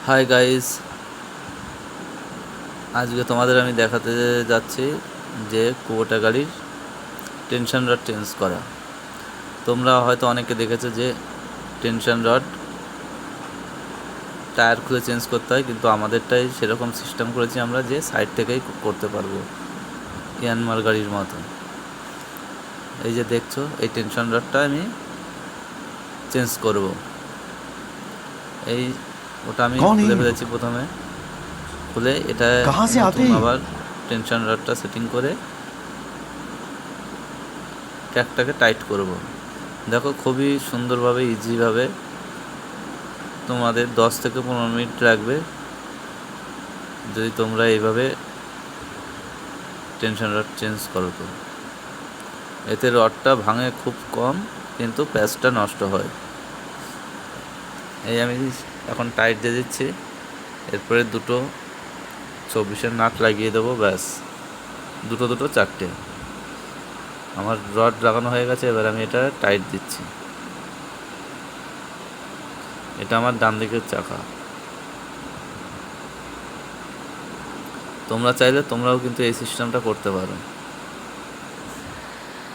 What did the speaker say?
Hi guys, আজকে তোমাদের আমি দেখাতে যাচ্ছি যে কুবোটা গাড়ির টেনশন রড চেঞ্জ করা। তোমরা হয়তো অনেকে দেখেছো যে টেনশন রড টায়ার খুলে চেঞ্জ করতে হয়, কিন্তু আমাদেরটাই সেরকম সিস্টেম করেছি আমরা যে সাইড থেকেই করতে পারবো, ইয়ানমার গাড়ির মতো। এই যে দেখছো, এই টেনশন রডটা আমি চেঞ্জ করব। এই ওটা আমি খুলে ফেলেছি প্রথমে। খুলে এটা আবার টেনশন রডটা সেটিং করে ট্র্যাকটাকে টাইট করব। দেখো, খুবই সুন্দরভাবে ইজিভাবে তোমাদের 10 থেকে 15 মিনিট লাগবে যদি তোমরা এইভাবে টেনশন রড চেঞ্জ করো। তো এতে রডটা ভাঙে খুব কম, কিন্তু প্যাচটা নষ্ট হয়। এই আমি এখন টাইট দিয়ে দিচ্ছি, এরপরে দুটো 24-এর নাট লাগিয়ে দেবো। ব্যাস, দুটো চারটে আমার রড লাগানো হয়ে গেছে। এবার আমি এটা টাইট দিচ্ছি। এটা আমার ডান দিকের চাকা। তোমরা চাইলে তোমরাও কিন্তু এই সিস্টেমটা করতে পারো।